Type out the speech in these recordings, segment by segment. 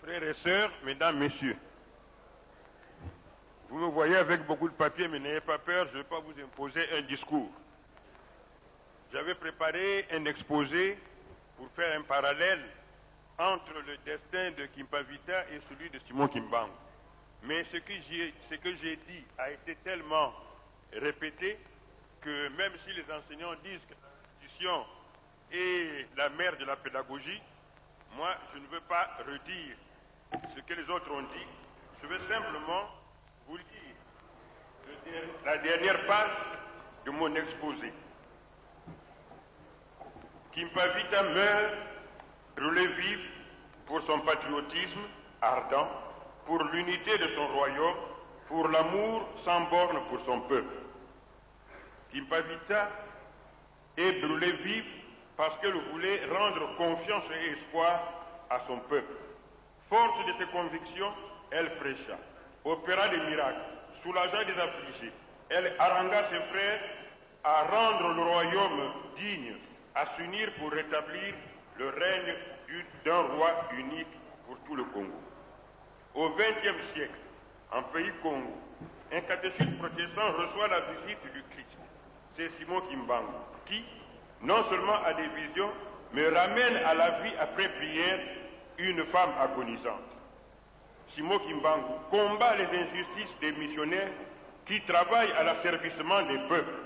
Frères et sœurs, mesdames, messieurs, vous me voyez avec beaucoup de papier, mais n'ayez pas peur, je ne vais pas vous imposer un discours. J'avais préparé un exposé pour faire un parallèle entre le destin de Kimpavita et celui de Simon Kimbangu. Mais ce que j'ai dit a été tellement répété que même si les enseignants disent que l'institution est la mère de la pédagogie, moi je ne veux pas redire ce que les autres ont dit. Je veux simplement vous lire la dernière page de mon exposé. Kimpavita meurt, brûlé vif pour son patriotisme ardent, pour l'unité de son royaume, pour l'amour sans borne pour son peuple. Kimpavita est brûlé vif parce qu'elle voulait rendre confiance et espoir à son peuple. Forte de ses convictions, elle prêcha, opéra des miracles, soulagea des affligés. Elle harangua ses frères à rendre le royaume digne, à s'unir pour rétablir le règne d'un roi unique pour tout le Congo. Au XXe siècle, en pays Congo, un catéchisme protestant reçoit la visite du Christ. C'est Simon Kimbangu qui, non seulement a des visions, mais ramène à la vie après prière une femme agonisante. Simon Kimbangu combat les injustices des missionnaires qui travaillent à l'asservissement des peuples.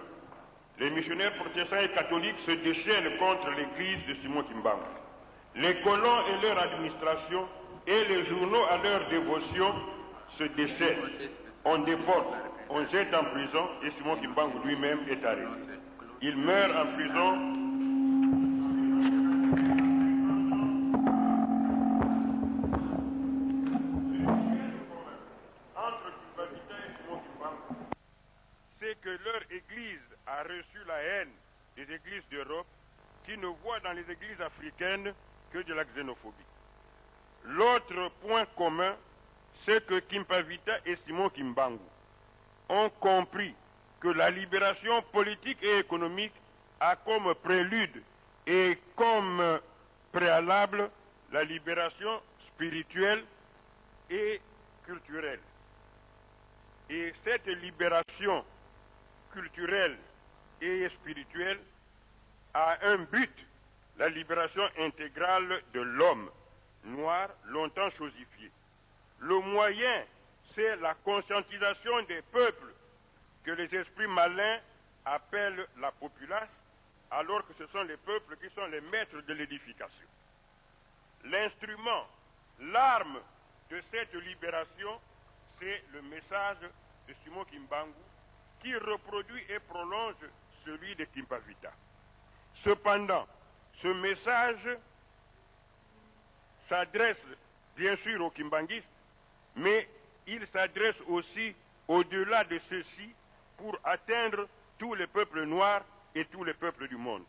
Les missionnaires protestants et catholiques se déchaînent contre l'église de Simon Kimbangu. Les colons et leur administration et les journaux à leur dévotion se déchaînent. On déporte, on jette en prison et Simon Kimbangu lui-même est arrêté. Il meurt en prison. C'est que leur église a reçu la haine des églises d'Europe qui ne voient dans les églises africaines que de la xénophobie. L'autre point commun, c'est que Kimpavita et Simon Kimbangu ont compris que la libération politique et économique a comme prélude et comme préalable la libération spirituelle et culturelle. Et cette libération culturelle et spirituelle a un but, la libération intégrale de l'homme noir longtemps chosifié. Le moyen, c'est la conscientisation des peuples que les esprits malins appellent la populace, alors que ce sont les peuples qui sont les maîtres de l'édification. L'instrument, l'arme de cette libération, c'est le message de Simon Kimbangu qui reproduit et prolonge celui de Kimpavita. Cependant, ce message s'adresse bien sûr aux Kimbanguistes, mais il s'adresse aussi au-delà de ceux-ci pour atteindre tous les peuples noirs et tous les peuples du monde.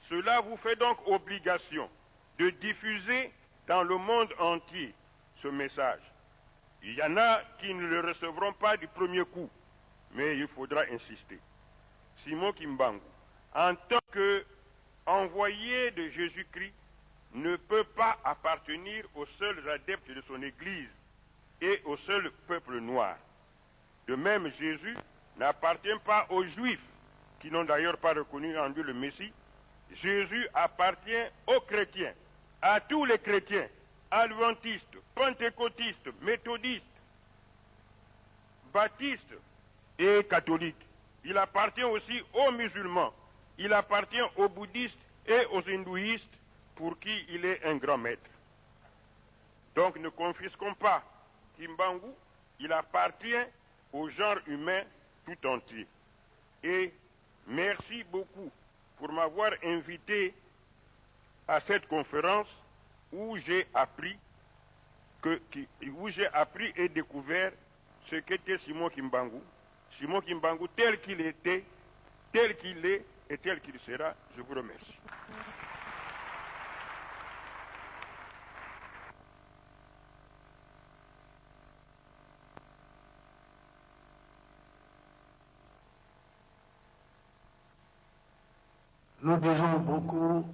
Cela vous fait donc obligation de diffuser dans le monde entier ce message. Il y en a qui ne le recevront pas du premier coup, mais il faudra insister. Simon Kimbangu, en tant qu'envoyé de Jésus-Christ, ne peut pas appartenir aux seuls adeptes de son Église et au seul peuple noir. De même, Jésus n'appartient pas aux Juifs, qui n'ont d'ailleurs pas reconnu en lui le Messie. Jésus appartient aux chrétiens, à tous les chrétiens, adventistes, pentecôtistes, méthodistes, baptistes et catholiques. Il appartient aussi aux musulmans, il appartient aux bouddhistes et aux hindouistes, pour qui il est un grand maître. Donc ne confisquons pas Kimbangu, il appartient au genre humain tout entier. Et merci beaucoup pour m'avoir invité à cette conférence où j'ai appris et découvert ce qu'était Simon Kimbangu. Simon Kimbangu tel qu'il était, tel qu'il est et tel qu'il sera. Je vous remercie. Nous disons beaucoup